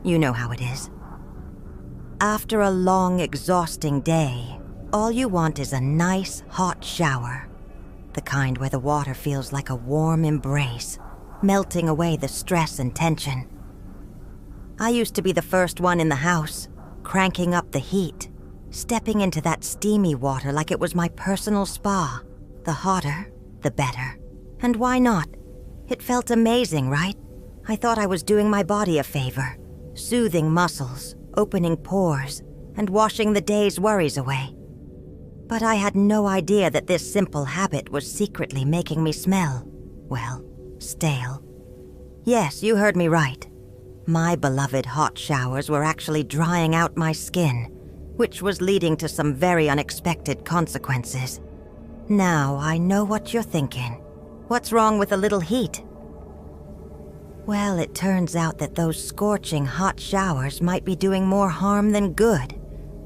You know how it is. After a long, exhausting day, all you want is a nice, hot shower. The kind where the water feels like a warm embrace, melting away the stress and tension. I used to be the first one in the house, cranking up the heat, stepping into that steamy water like it was my personal spa. The hotter, the better. And why not? It felt amazing, right? I thought I was doing my body a favor, soothing muscles, opening pores, and washing the day's worries away. But I had no idea that this simple habit was secretly making me smell, well, stale. Yes, you heard me right. My beloved hot showers were actually drying out my skin, which was leading to some very unexpected consequences. Now I know what you're thinking. What's wrong with a little heat? Well, it turns out that those scorching hot showers might be doing more harm than good,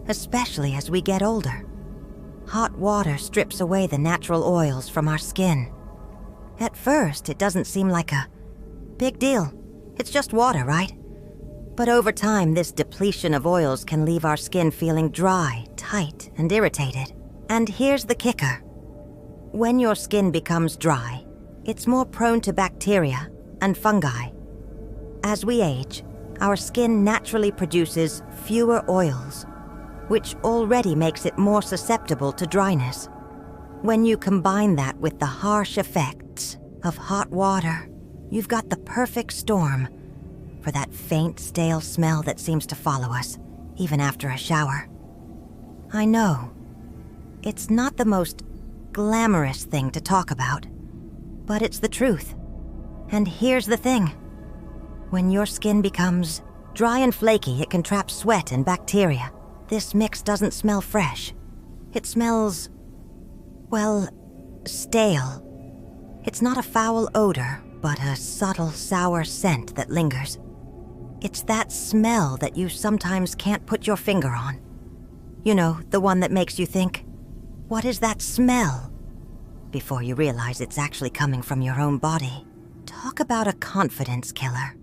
especially as we get older. Hot water strips away the natural oils from our skin. At first, it doesn't seem like a big deal. It's just water, right? But over time, this depletion of oils can leave our skin feeling dry, tight, and irritated. And here's the kicker. When your skin becomes dry, it's more prone to bacteria and fungi. As we age, our skin naturally produces fewer oils, which already makes it more susceptible to dryness. When you combine that with the harsh effects of hot water, you've got the perfect storm for that faint, stale smell that seems to follow us, even after a shower. I know, it's not the most glamorous thing to talk about, but it's the truth. And here's the thing. When your skin becomes dry and flaky, it can trap sweat and bacteria. This mix doesn't smell fresh. It smells, well, stale. It's not a foul odor, but a subtle, sour scent that lingers. It's that smell that you sometimes can't put your finger on. You know, the one that makes you think, what is that smell? Before you realize it's actually coming from your own body. Talk about a confidence killer.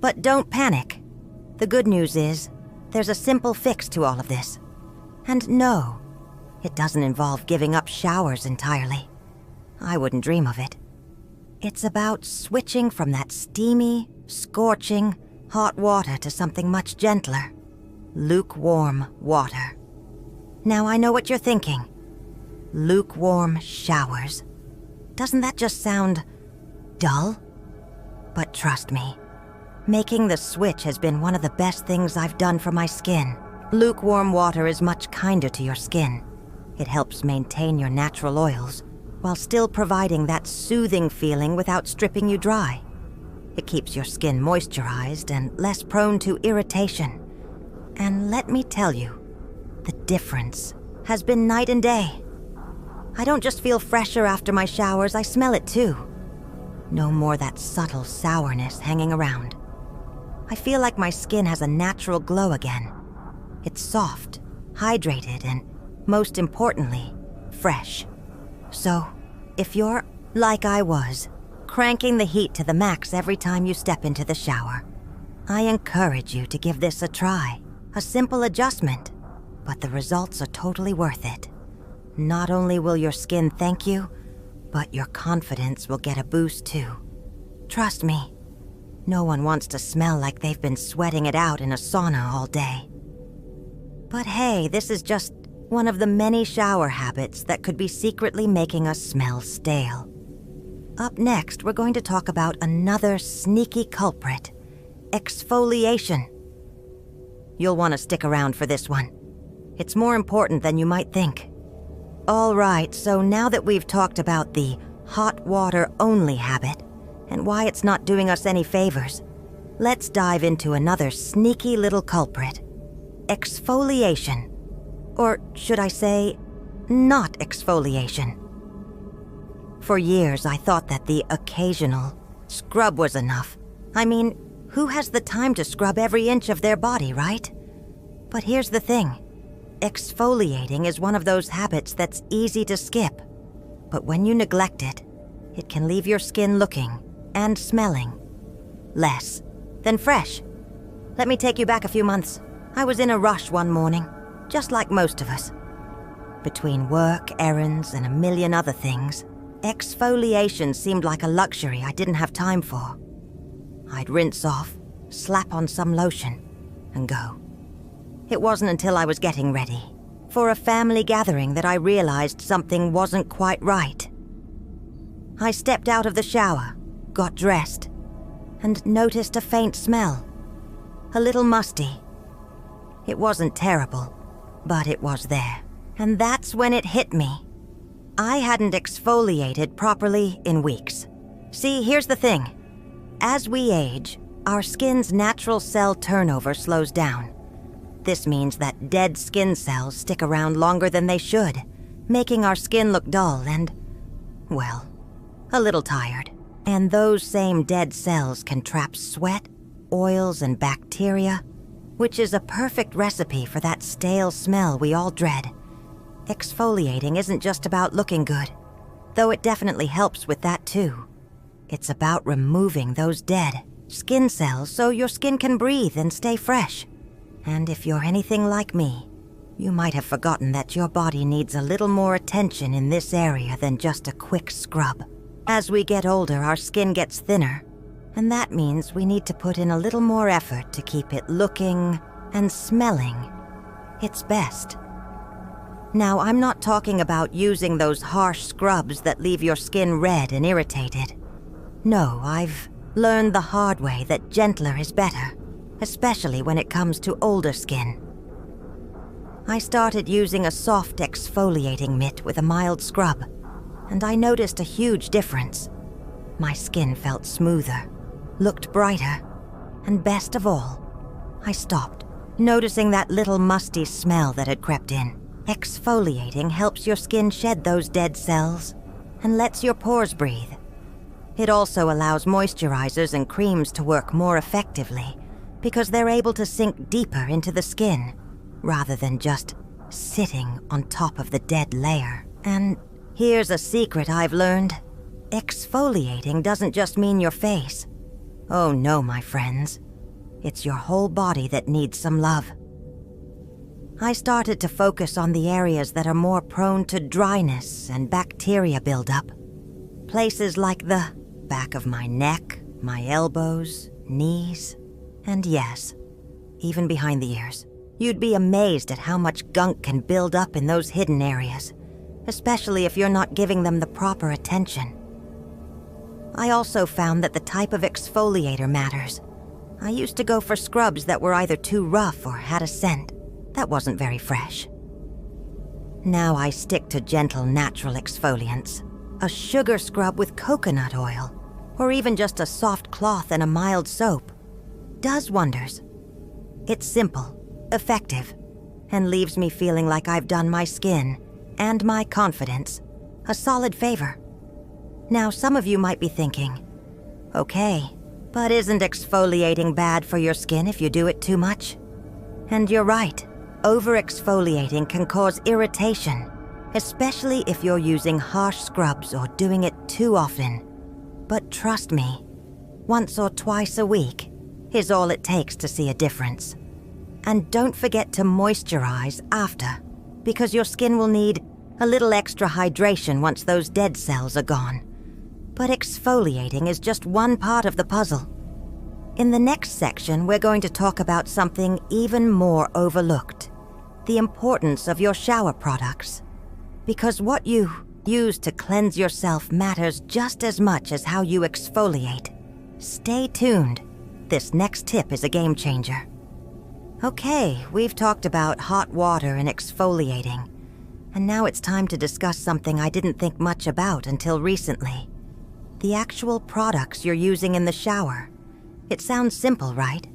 But don't panic. The good news is, there's a simple fix to all of this. And no, it doesn't involve giving up showers entirely. I wouldn't dream of it. It's about switching from that steamy, scorching, hot water to something much gentler. Lukewarm water. Now I know what you're thinking. Lukewarm showers. Doesn't that just sound dull? But trust me, making the switch has been one of the best things I've done for my skin. Lukewarm water is much kinder to your skin. It helps maintain your natural oils, while still providing that soothing feeling without stripping you dry. It keeps your skin moisturized and less prone to irritation. And let me tell you, the difference has been night and day. I don't just feel fresher after my showers, I smell it too. No more that subtle sourness hanging around. I feel like my skin has a natural glow again. It's soft, hydrated, and most importantly, fresh. So, if you're, like I was, cranking the heat to the max every time you step into the shower, I encourage you to give this a try. A simple adjustment, but the results are totally worth it. Not only will your skin thank you, but your confidence will get a boost too. Trust me, no one wants to smell like they've been sweating it out in a sauna all day. But hey, this is just one of the many shower habits that could be secretly making us smell stale. Up next, we're going to talk about another sneaky culprit, exfoliation. You'll want to stick around for this one. It's more important than you might think. All right, so now that we've talked about the hot water only habit and why it's not doing us any favors, let's dive into another sneaky little culprit, exfoliation. Or should I say, not exfoliation. For years, I thought that the occasional scrub was enough. I mean, who has the time to scrub every inch of their body, right? But here's the thing. Exfoliating is one of those habits that's easy to skip. But when you neglect it, it can leave your skin looking and smelling less than fresh. Let me take you back a few months. I was in a rush one morning, just like most of us. Between work, errands, and a million other things, exfoliation seemed like a luxury I didn't have time for. I'd rinse off, slap on some lotion, and go. It wasn't until I was getting ready for a family gathering that I realized something wasn't quite right. I stepped out of the shower, got dressed, and noticed a faint smell. A little musty. It wasn't terrible, but it was there. And that's when it hit me. I hadn't exfoliated properly in weeks. See, here's the thing. As we age, our skin's natural cell turnover slows down. This means that dead skin cells stick around longer than they should, making our skin look dull and, well, a little tired. And those same dead cells can trap sweat, oils, and bacteria, which is a perfect recipe for that stale smell we all dread. Exfoliating isn't just about looking good, though it definitely helps with that too. It's about removing those dead skin cells so your skin can breathe and stay fresh. And if you're anything like me, you might have forgotten that your body needs a little more attention in this area than just a quick scrub. As we get older, our skin gets thinner, and that means we need to put in a little more effort to keep it looking and smelling its best. Now, I'm not talking about using those harsh scrubs that leave your skin red and irritated. No, I've learned the hard way that gentler is better, especially when it comes to older skin. I started using a soft exfoliating mitt with a mild scrub, and I noticed a huge difference. My skin felt smoother, looked brighter, and best of all, I stopped, noticing that little musty smell that had crept in. Exfoliating helps your skin shed those dead cells and lets your pores breathe. It also allows moisturizers and creams to work more effectively because they're able to sink deeper into the skin rather than just sitting on top of the dead layer. And here's a secret I've learned. Exfoliating doesn't just mean your face. Oh no, my friends. It's your whole body that needs some love. I started to focus on the areas that are more prone to dryness and bacteria buildup. Places like the back of my neck, my elbows, knees, and yes, even behind the ears. You'd be amazed at how much gunk can build up in those hidden areas, especially if you're not giving them the proper attention. I also found that the type of exfoliator matters. I used to go for scrubs that were either too rough or had a scent that wasn't very fresh. Now I stick to gentle, natural exfoliants. A sugar scrub with coconut oil, or even just a soft cloth and a mild soap, does wonders. It's simple, effective, and leaves me feeling like I've done my skin and my confidence a solid favor. Now, some of you might be thinking, okay, but isn't exfoliating bad for your skin if you do it too much? And you're right. Over-exfoliating can cause irritation, especially if you're using harsh scrubs or doing it too often. But trust me, once or twice a week is all it takes to see a difference. And don't forget to moisturize after, because your skin will need a little extra hydration once those dead cells are gone. But exfoliating is just one part of the puzzle. In the next section, we're going to talk about something even more overlooked. The importance of your shower products. Because what you use to cleanse yourself matters just as much as how you exfoliate. Stay tuned. This next tip is a game changer. Okay, we've talked about hot water and exfoliating. And now it's time to discuss something I didn't think much about until recently. The actual products you're using in the shower. It sounds simple, right?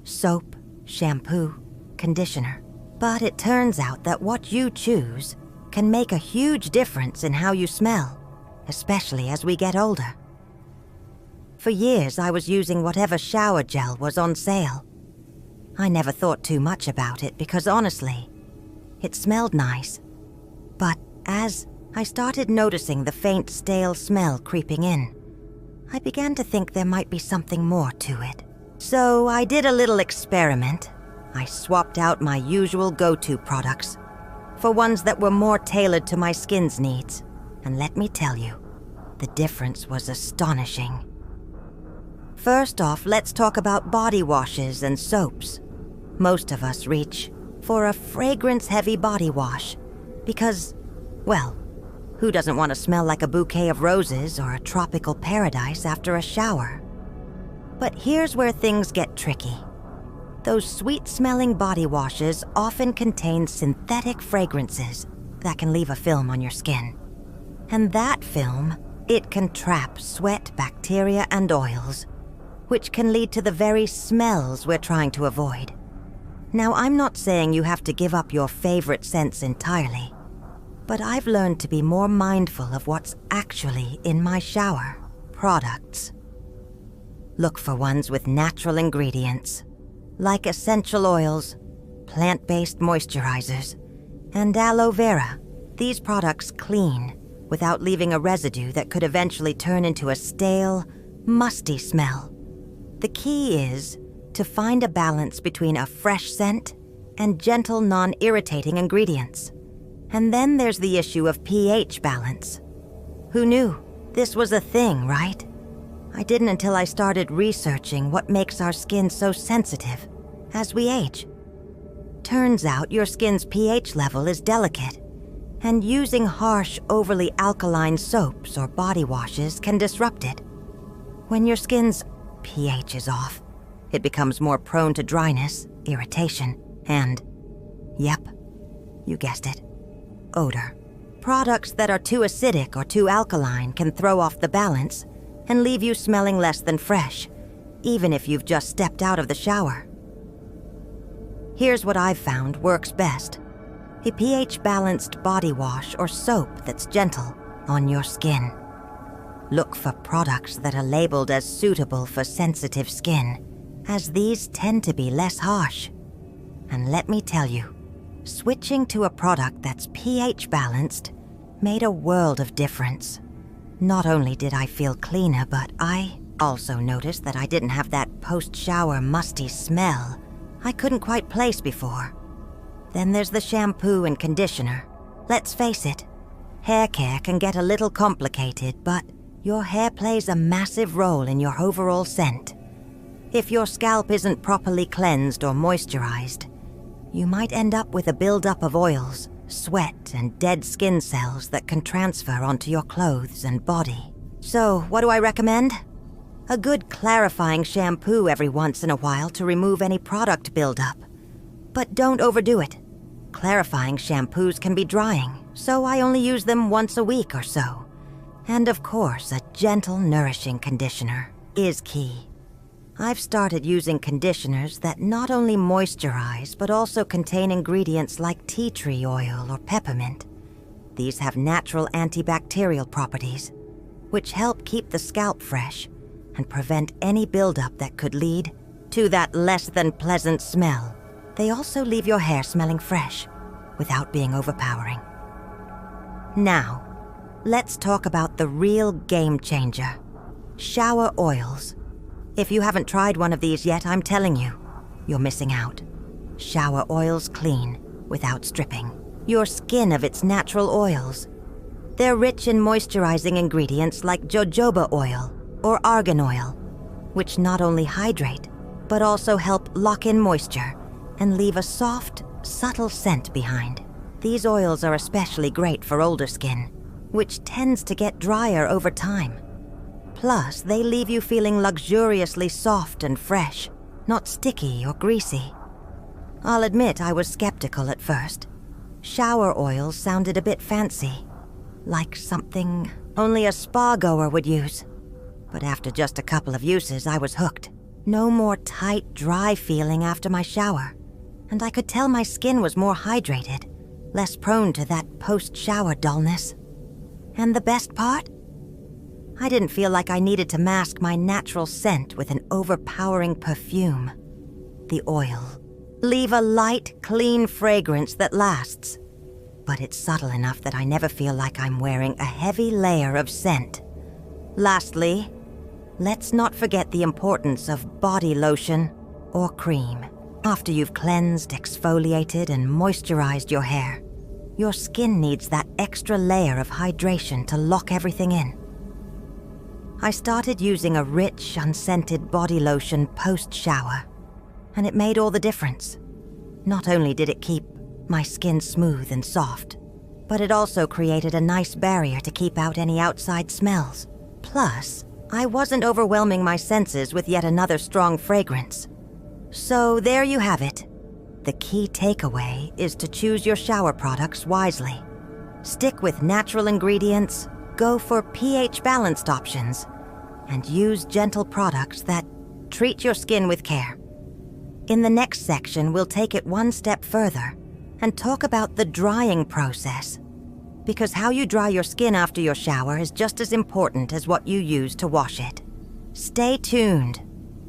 Soap, shampoo, conditioner. But it turns out that what you choose can make a huge difference in how you smell, especially as we get older. For years, I was using whatever shower gel was on sale. I never thought too much about it because honestly, it smelled nice. But as I started noticing the faint stale smell creeping in, I began to think there might be something more to it. So I did a little experiment. I swapped out my usual go-to products for ones that were more tailored to my skin's needs. And let me tell you, the difference was astonishing. First off, let's talk about body washes and soaps. Most of us reach for a fragrance-heavy body wash because, well, who doesn't want to smell like a bouquet of roses or a tropical paradise after a shower? But here's where things get tricky. Those sweet-smelling body washes often contain synthetic fragrances that can leave a film on your skin. And that film, it can trap sweat, bacteria, and oils, which can lead to the very smells we're trying to avoid. Now, I'm not saying you have to give up your favorite scents entirely, but I've learned to be more mindful of what's actually in my shower products. Look for ones with natural ingredients, like essential oils, plant-based moisturizers, and aloe vera. These products clean without leaving a residue that could eventually turn into a stale, musty smell. The key is to find a balance between a fresh scent and gentle, non-irritating ingredients. And then there's the issue of pH balance. Who knew? This was a thing, right? I didn't until I started researching what makes our skin so sensitive as we age. Turns out your skin's pH level is delicate, and using harsh, overly alkaline soaps or body washes can disrupt it. When your skin's pH is off, it becomes more prone to dryness, irritation, and, yep, you guessed it, odor. Products that are too acidic or too alkaline can throw off the balance and leave you smelling less than fresh, even if you've just stepped out of the shower. Here's what I've found works best: a pH-balanced body wash or soap that's gentle on your skin. Look for products that are labeled as suitable for sensitive skin, as these tend to be less harsh. And let me tell you, switching to a product that's pH-balanced made a world of difference. Not only did I feel cleaner, but I also noticed that I didn't have that post-shower musty smell I couldn't quite place before. Then there's the shampoo and conditioner. Let's face it, hair care can get a little complicated, but your hair plays a massive role in your overall scent. If your scalp isn't properly cleansed or moisturized, you might end up with a buildup of oils, sweat, and dead skin cells that can transfer onto your clothes and body. So, what do I recommend? A good clarifying shampoo every once in a while to remove any product buildup. But don't overdo it. Clarifying shampoos can be drying, so I only use them once a week or so. And of course, a gentle, nourishing conditioner is key. I've started using conditioners that not only moisturize, but also contain ingredients like tea tree oil or peppermint. These have natural antibacterial properties, which help keep the scalp fresh and prevent any buildup that could lead to that less than pleasant smell. They also leave your hair smelling fresh without being overpowering. Now, let's talk about the real game changer: shower oils. If you haven't tried one of these yet, I'm telling you, you're missing out. Shower oils clean without stripping your skin of its natural oils. They're rich in moisturizing ingredients like jojoba oil or argan oil, which not only hydrate, but also help lock in moisture and leave a soft, subtle scent behind. These oils are especially great for older skin, which tends to get drier over time. Plus, they leave you feeling luxuriously soft and fresh, not sticky or greasy. I'll admit I was skeptical at first. Shower oils sounded a bit fancy, like something only a spa-goer would use. But after just a couple of uses, I was hooked. No more tight, dry feeling after my shower. And I could tell my skin was more hydrated, less prone to that post-shower dullness. And the best part? I didn't feel like I needed to mask my natural scent with an overpowering perfume. The oil. Leave a light, clean fragrance that lasts. But it's subtle enough that I never feel like I'm wearing a heavy layer of scent. Lastly, let's not forget the importance of body lotion or cream. After you've cleansed, exfoliated, and moisturized your hair, your skin needs that extra layer of hydration to lock everything in. I started using a rich, unscented body lotion post-shower, and it made all the difference. Not only did it keep my skin smooth and soft, but it also created a nice barrier to keep out any outside smells. Plus, I wasn't overwhelming my senses with yet another strong fragrance. So there you have it. The key takeaway is to choose your shower products wisely. Stick with natural ingredients, go for pH-balanced options, and use gentle products that treat your skin with care. In the next section, we'll take it one step further and talk about the drying process, because how you dry your skin after your shower is just as important as what you use to wash it. Stay tuned.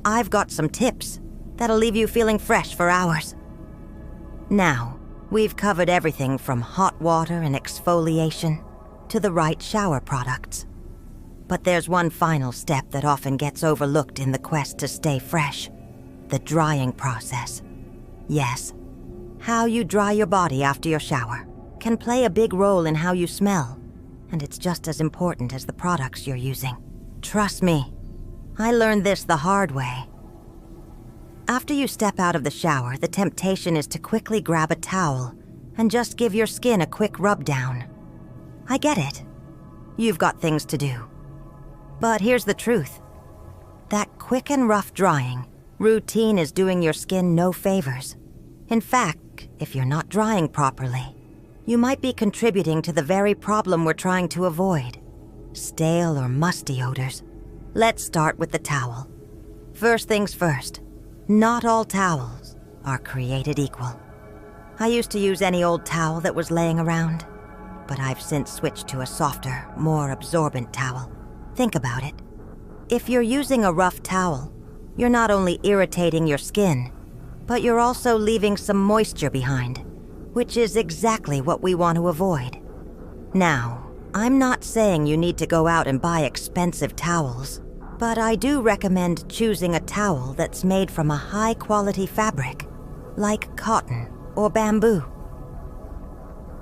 I've got some tips that'll leave you feeling fresh for hours. Now, we've covered everything from hot water and exfoliation to the right shower products. But there's one final step that often gets overlooked in the quest to stay fresh: the drying process. Yes, how you dry your body after your shower can play a big role in how you smell, and it's just as important as the products you're using. Trust me, I learned this the hard way. After you step out of the shower, the temptation is to quickly grab a towel and just give your skin a quick rub down. I get it. You've got things to do. But here's the truth. That quick and rough drying routine is doing your skin no favors. In fact, if you're not drying properly, you might be contributing to the very problem we're trying to avoid: stale or musty odors. Let's start with the towel. First things first, not all towels are created equal. I used to use any old towel that was laying around, but I've since switched to a softer, more absorbent towel. Think about it. If you're using a rough towel, you're not only irritating your skin, but you're also leaving some moisture behind, which is exactly what we want to avoid. Now, I'm not saying you need to go out and buy expensive towels, but I do recommend choosing a towel that's made from a high-quality fabric, like cotton or bamboo.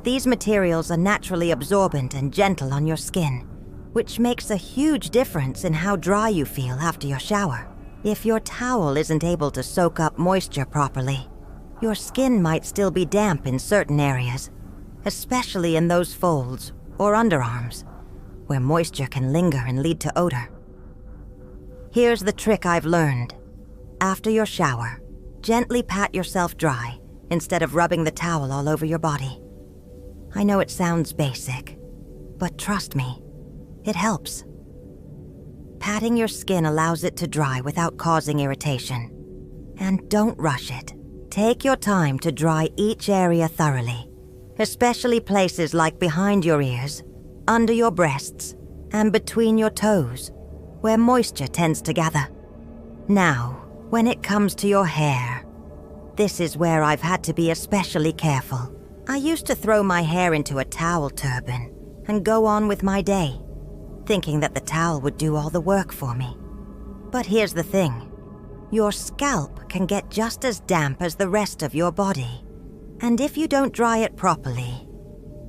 These materials are naturally absorbent and gentle on your skin, which makes a huge difference in how dry you feel after your shower. If your towel isn't able to soak up moisture properly, your skin might still be damp in certain areas, especially in those folds or underarms, where moisture can linger and lead to odor. Here's the trick I've learned. After your shower, gently pat yourself dry instead of rubbing the towel all over your body. I know it sounds basic, but trust me, it helps. Patting your skin allows it to dry without causing irritation. And don't rush it. Take your time to dry each area thoroughly, especially places like behind your ears, under your breasts, and between your toes, where moisture tends to gather. Now, when it comes to your hair, this is where I've had to be especially careful. I used to throw my hair into a towel turban and go on with my day, thinking that the towel would do all the work for me. But here's the thing. Your scalp can get just as damp as the rest of your body, and if you don't dry it properly,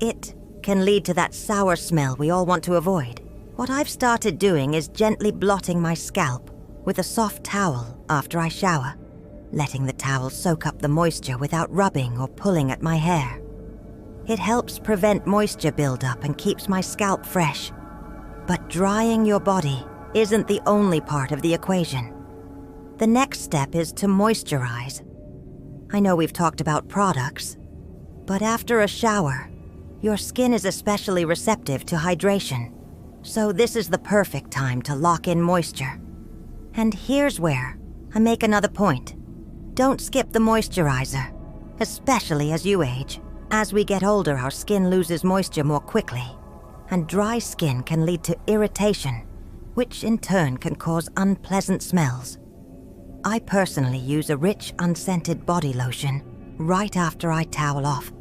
it can lead to that sour smell we all want to avoid. What I've started doing is gently blotting my scalp with a soft towel after I shower, letting the towel soak up the moisture without rubbing or pulling at my hair. It helps prevent moisture buildup and keeps my scalp fresh. But drying your body isn't the only part of the equation. The next step is to moisturize. I know we've talked about products, but after a shower, your skin is especially receptive to hydration. So this is the perfect time to lock in moisture. And here's where I make another point. Don't skip the moisturizer, especially as you age. As we get older, our skin loses moisture more quickly, and dry skin can lead to irritation, which in turn can cause unpleasant smells. I personally use a rich, unscented body lotion right after I towel off.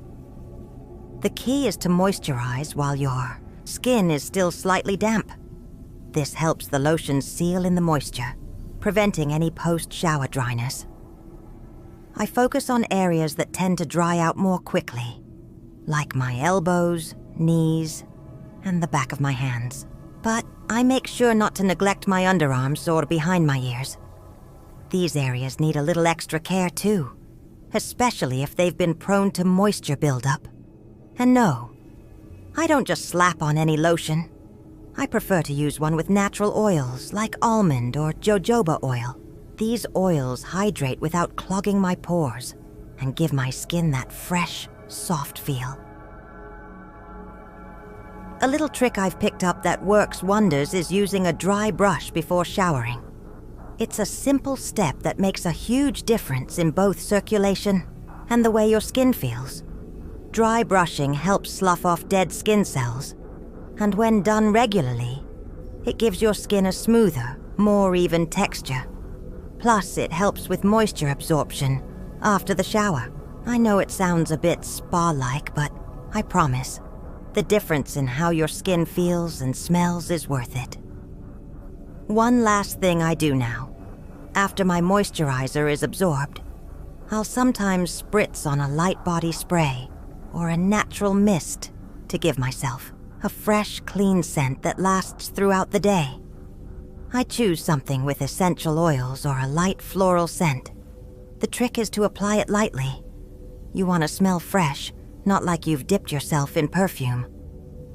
The key is to moisturize while your skin is still slightly damp. This helps the lotion seal in the moisture, preventing any post-shower dryness. I focus on areas that tend to dry out more quickly, like my elbows, knees, and the back of my hands. But I make sure not to neglect my underarms or behind my ears. These areas need a little extra care too, especially if they've been prone to moisture buildup. And no, I don't just slap on any lotion. I prefer to use one with natural oils like almond or jojoba oil. These oils hydrate without clogging my pores and give my skin that fresh, soft feel. A little trick I've picked up that works wonders is using a dry brush before showering. It's a simple step that makes a huge difference in both circulation and the way your skin feels. Dry brushing helps slough off dead skin cells, and when done regularly, it gives your skin a smoother, more even texture. Plus, it helps with moisture absorption after the shower. I know it sounds a bit spa-like, but I promise, the difference in how your skin feels and smells is worth it. One last thing I do now. After my moisturizer is absorbed, I'll sometimes spritz on a light body spray or a natural mist to give myself a fresh, clean scent that lasts throughout the day. I choose something with essential oils or a light floral scent. The trick is to apply it lightly. You want to smell fresh, not like you've dipped yourself in perfume.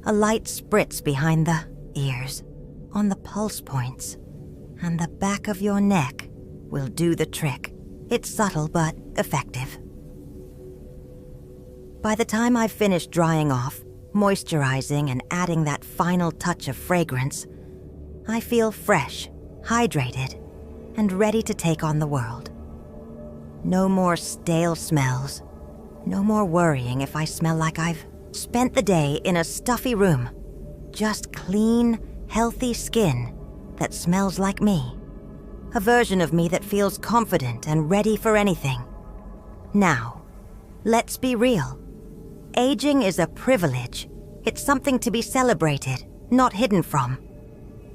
A light spritz behind the ears, on the pulse points, and the back of your neck will do the trick. It's subtle but effective. By the time I've finished drying off, moisturizing, and adding that final touch of fragrance, I feel fresh, hydrated, and ready to take on the world. No more stale smells. No more worrying if I smell like I've spent the day in a stuffy room. Just clean, healthy skin that smells like me. A version of me that feels confident and ready for anything. Now, let's be real. Aging is a privilege. It's something to be celebrated, not hidden from.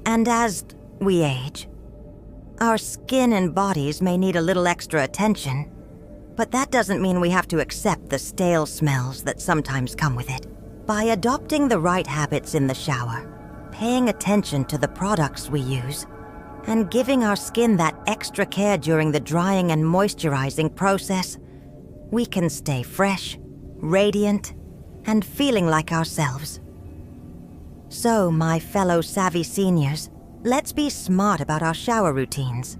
And as we age, our skin and bodies may need a little extra attention, but that doesn't mean we have to accept the stale smells that sometimes come with it. By adopting the right habits in the shower, paying attention to the products we use, and giving our skin that extra care during the drying and moisturizing process, we can stay fresh, radiant, and feeling like ourselves. So, my fellow savvy seniors, let's be smart about our shower routines.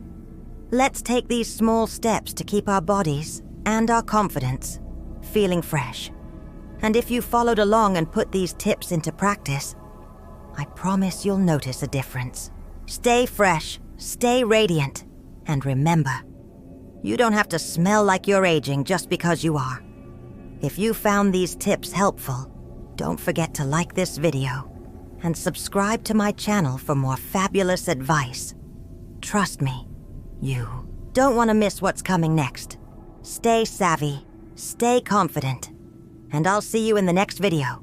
Let's take these small steps to keep our bodies and our confidence feeling fresh. And if you followed along and put these tips into practice, I promise you'll notice a difference. Stay fresh, stay radiant, and remember, you don't have to smell like you're aging just because you are. If you found these tips helpful, don't forget to like this video and subscribe to my channel for more fabulous advice. Trust me, you don't want to miss what's coming next. Stay savvy, stay confident, and I'll see you in the next video.